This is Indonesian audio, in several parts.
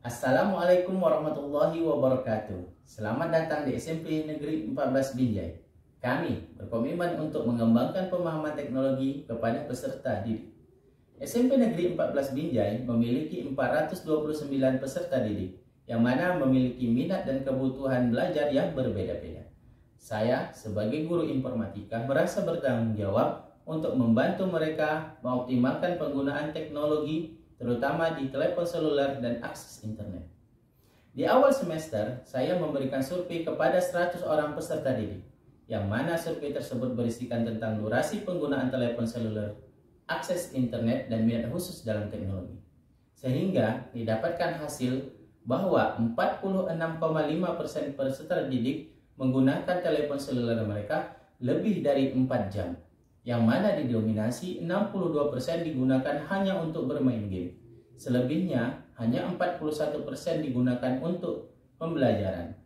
Assalamualaikum warahmatullahi wabarakatuh. Selamat datang di SMP Negeri 14 Binjai. Kami berkomitmen untuk mengembangkan pemahaman teknologi kepada peserta didik. SMP Negeri 14 Binjai memiliki 429 peserta didik, yang mana memiliki minat dan kebutuhan belajar yang berbeda-beda. Saya sebagai guru informatika merasa bertanggung jawab untuk membantu mereka mengoptimalkan penggunaan teknologi terutama di telepon seluler dan akses internet. Di awal semester, saya memberikan survei kepada 100 orang peserta didik, yang mana survei tersebut berisikan tentang durasi penggunaan telepon seluler, akses internet, dan minat khusus dalam teknologi. Sehingga didapatkan hasil bahwa 46,5% peserta didik menggunakan telepon seluler mereka lebih dari 4 jam, yang mana didominasi 62% digunakan hanya untuk bermain game. Selebihnya hanya 41% digunakan untuk pembelajaran.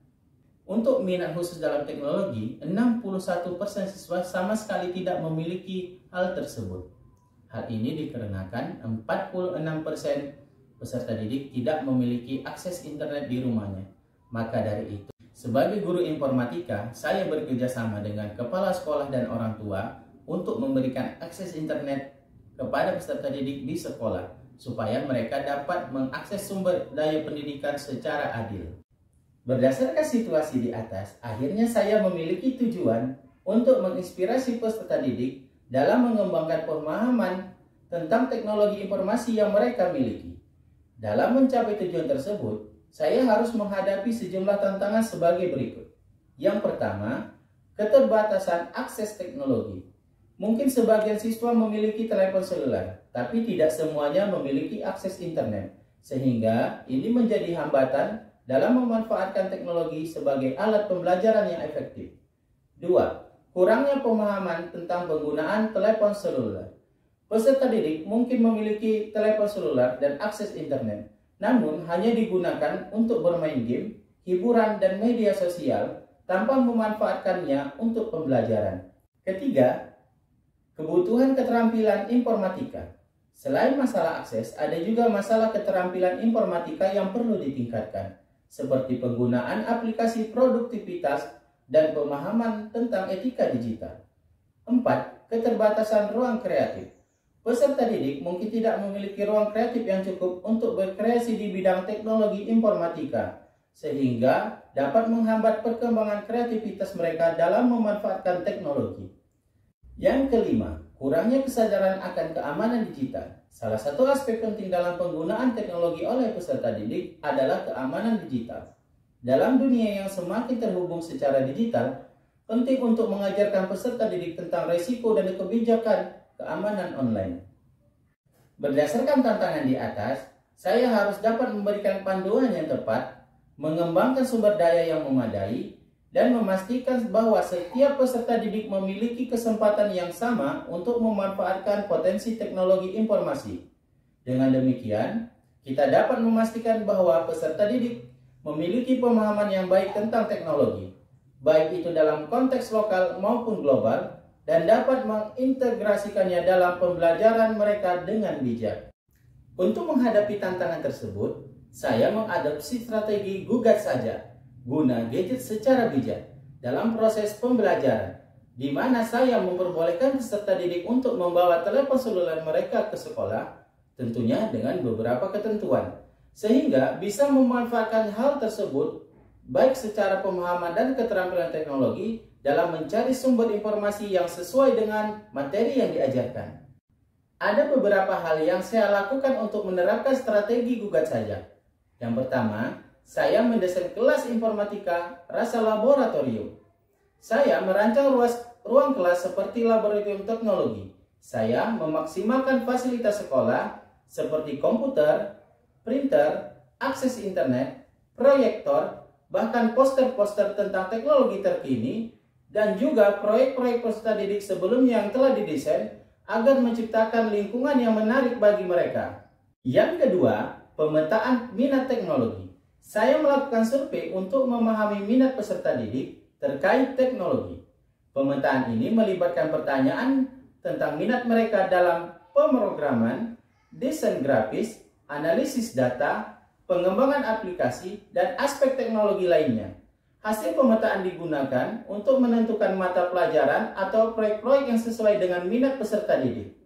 Untuk minat khusus dalam teknologi, 61% siswa sama sekali tidak memiliki hal tersebut. Hal ini dikarenakan 46% peserta didik tidak memiliki akses internet di rumahnya. Maka dari itu, sebagai guru informatika, saya bekerja sama dengan kepala sekolah dan orang tua untuk memberikan akses internet kepada peserta didik di sekolah, supaya mereka dapat mengakses sumber daya pendidikan secara adil. Berdasarkan situasi di atas, akhirnya saya memiliki tujuan untuk menginspirasi peserta didik dalam mengembangkan pemahaman tentang teknologi informasi yang mereka miliki. Dalam mencapai tujuan tersebut, saya harus menghadapi sejumlah tantangan sebagai berikut. Yang pertama, keterbatasan akses teknologi. Mungkin sebagian siswa memiliki telepon seluler, tapi tidak semuanya memiliki akses internet, sehingga ini menjadi hambatan dalam memanfaatkan teknologi sebagai alat pembelajaran yang efektif. 2. Kurangnya pemahaman tentang penggunaan telepon seluler. Peserta didik mungkin memiliki telepon seluler dan akses internet, namun hanya digunakan untuk bermain game, hiburan, dan media sosial tanpa memanfaatkannya untuk pembelajaran. Ketiga, kebutuhan keterampilan informatika. Selain masalah akses, ada juga masalah keterampilan informatika yang perlu ditingkatkan, seperti penggunaan aplikasi produktivitas dan pemahaman tentang etika digital. 4. Keterbatasan ruang kreatif. Peserta didik mungkin tidak memiliki ruang kreatif yang cukup untuk berkreasi di bidang teknologi informatika, sehingga dapat menghambat perkembangan kreativitas mereka dalam memanfaatkan teknologi. Yang kelima, kurangnya kesadaran akan keamanan digital. Salah satu aspek penting dalam penggunaan teknologi oleh peserta didik adalah keamanan digital. Dalam dunia yang semakin terhubung secara digital, penting untuk mengajarkan peserta didik tentang risiko dan kebijakan keamanan online. Berdasarkan tantangan di atas, saya harus dapat memberikan panduan yang tepat, mengembangkan sumber daya yang memadai, dan memastikan bahwa setiap peserta didik memiliki kesempatan yang sama untuk memanfaatkan potensi teknologi informasi. Dengan demikian, kita dapat memastikan bahwa peserta didik memiliki pemahaman yang baik tentang teknologi, baik itu dalam konteks lokal maupun global, dan dapat mengintegrasikannya dalam pembelajaran mereka dengan bijak. Untuk menghadapi tantangan tersebut, saya mengadopsi strategi gugat saja, guna gadget secara bijak dalam proses pembelajaran, di mana saya memperbolehkan peserta didik untuk membawa telepon seluler mereka ke sekolah, tentunya dengan beberapa ketentuan, sehingga bisa memanfaatkan hal tersebut baik secara pemahaman dan keterampilan teknologi dalam mencari sumber informasi yang sesuai dengan materi yang diajarkan. Ada beberapa hal yang saya lakukan untuk menerapkan strategi gugat saja. Yang pertama, saya mendesain kelas informatika rasa laboratorium. Saya merancang ruang kelas seperti laboratorium teknologi. Saya memaksimalkan fasilitas sekolah seperti komputer, printer, akses internet, proyektor, bahkan poster-poster tentang teknologi terkini, dan juga proyek-proyek peserta didik sebelumnya yang telah didesain agar menciptakan lingkungan yang menarik bagi mereka. Yang kedua, pemetaan minat teknologi. Saya melakukan survei untuk memahami minat peserta didik terkait teknologi. Pemetaan ini melibatkan pertanyaan tentang minat mereka dalam pemrograman, desain grafis, analisis data, pengembangan aplikasi, dan aspek teknologi lainnya. Hasil pemetaan digunakan untuk menentukan mata pelajaran atau proyek-proyek yang sesuai dengan minat peserta didik.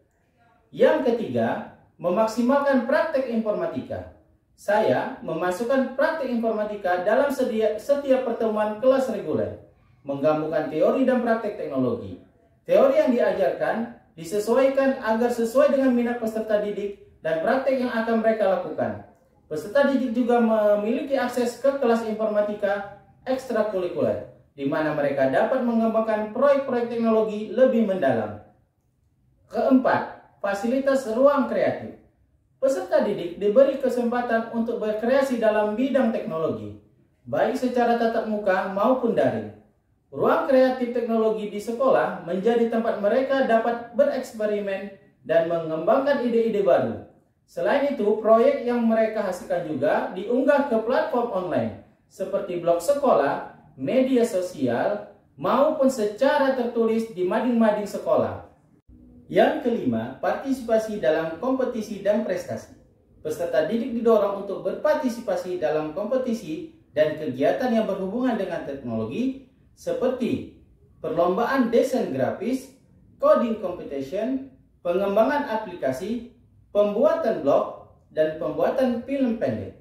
Yang ketiga, memaksimalkan praktek informatika. Saya memasukkan praktek informatika dalam setiap pertemuan kelas reguler, menggabungkan teori dan praktek teknologi. Teori yang diajarkan disesuaikan agar sesuai dengan minat peserta didik dan praktek yang akan mereka lakukan. Peserta didik juga memiliki akses ke kelas informatika ekstrakurikuler, di mana mereka dapat mengembangkan proyek-proyek teknologi lebih mendalam. Keempat, fasilitas ruang kreatif. Peserta didik diberi kesempatan untuk berkreasi dalam bidang teknologi, baik secara tatap muka maupun daring. Ruang kreatif teknologi di sekolah menjadi tempat mereka dapat bereksperimen dan mengembangkan ide-ide baru. Selain itu, proyek yang mereka hasilkan juga diunggah ke platform online, seperti blog sekolah, media sosial, maupun secara tertulis di mading-mading sekolah. Yang kelima, partisipasi dalam kompetisi dan prestasi. Peserta didik didorong untuk berpartisipasi dalam kompetisi dan kegiatan yang berhubungan dengan teknologi, seperti perlombaan desain grafis, coding competition, pengembangan aplikasi, pembuatan blog, dan pembuatan film pendek.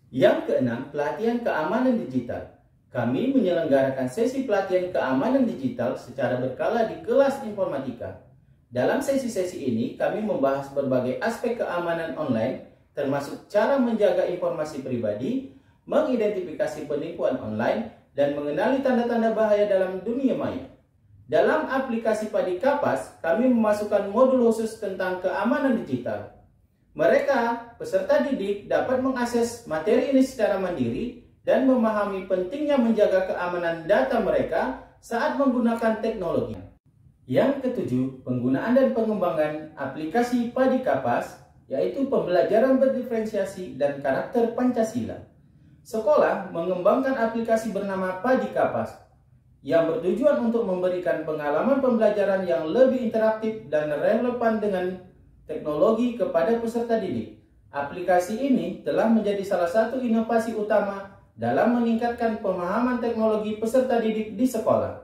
Yang keenam, pelatihan keamanan digital. Kami menyelenggarakan sesi pelatihan keamanan digital secara berkala di kelas informatika. Dalam sesi-sesi ini, kami membahas berbagai aspek keamanan online, termasuk cara menjaga informasi pribadi, mengidentifikasi penipuan online, dan mengenali tanda-tanda bahaya dalam dunia maya. Dalam aplikasi Padi Kapas, kami memasukkan modul khusus tentang keamanan digital. Mereka, peserta didik, dapat mengakses materi ini secara mandiri dan memahami pentingnya menjaga keamanan data mereka saat menggunakan teknologi. Yang ketujuh, penggunaan dan pengembangan aplikasi Padi Kapas, yaitu pembelajaran berdiferensiasi dan karakter Pancasila. Sekolah mengembangkan aplikasi bernama Padi Kapas, yang bertujuan untuk memberikan pengalaman pembelajaran yang lebih interaktif dan relevan dengan teknologi kepada peserta didik. Aplikasi ini telah menjadi salah satu inovasi utama dalam meningkatkan pemahaman teknologi peserta didik di sekolah.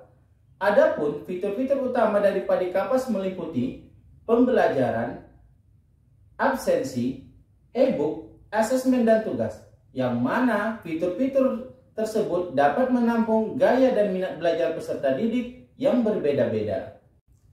Adapun fitur-fitur utama dari Padi Kapas meliputi pembelajaran, absensi, e-book, asesmen dan tugas, yang mana fitur-fitur tersebut dapat menampung gaya dan minat belajar peserta didik yang berbeda-beda.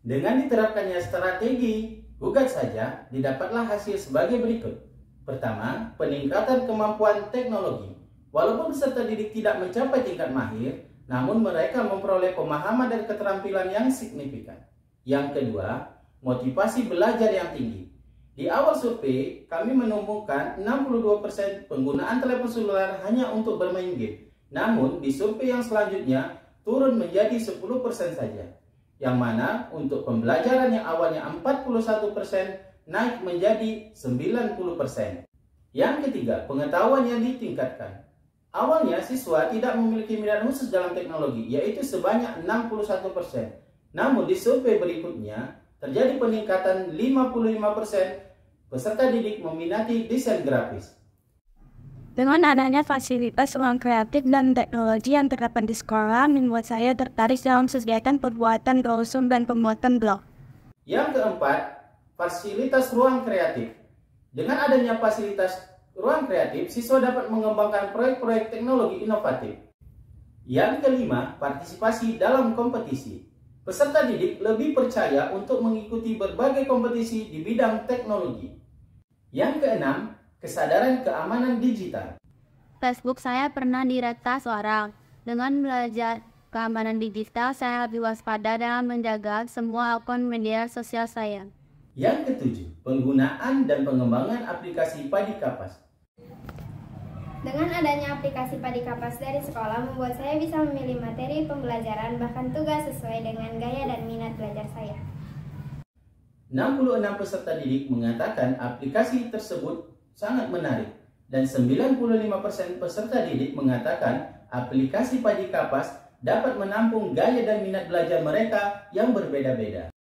Dengan diterapkannya strategi gugat saja, didapatlah hasil sebagai berikut. Pertama, peningkatan kemampuan teknologi. Walaupun peserta didik tidak mencapai tingkat mahir, namun mereka memperoleh pemahaman dan keterampilan yang signifikan. Yang kedua, motivasi belajar yang tinggi. Di awal survei, kami menemukan 62% penggunaan telepon seluler hanya untuk bermain game. Namun, di survei yang selanjutnya, turun menjadi 10% saja. Yang mana untuk pembelajaran yang awalnya 41% naik menjadi 90%. Yang ketiga, pengetahuan yang ditingkatkan. Awalnya siswa tidak memiliki minat khusus dalam teknologi, yaitu sebanyak 61%. Namun di survei berikutnya, terjadi peningkatan 55%, peserta didik meminati desain grafis. Dengan adanya fasilitas ruang kreatif dan teknologi yang terdapat di sekolah, membuat saya tertarik dalam kegiatan pembuatan brosur dan pembuatan blog. Yang keempat, fasilitas ruang kreatif. Dengan adanya fasilitas ruang kreatif, siswa dapat mengembangkan proyek-proyek teknologi inovatif. Yang kelima, partisipasi dalam kompetisi. Peserta didik lebih percaya untuk mengikuti berbagai kompetisi di bidang teknologi. Yang keenam, kesadaran keamanan digital. Facebook saya pernah diretas orang. Dengan belajar keamanan digital, saya lebih waspada dalam menjaga semua akun media sosial saya. Yang ketujuh, penggunaan dan pengembangan aplikasi Padi Kapas. Dengan adanya aplikasi Padi Kapas dari sekolah, membuat saya bisa memilih materi pembelajaran, bahkan tugas sesuai dengan gaya dan minat belajar saya. 66 peserta didik mengatakan aplikasi tersebut sangat menarik, dan 95% peserta didik mengatakan aplikasi Padi Kapas dapat menampung gaya dan minat belajar mereka yang berbeda-beda.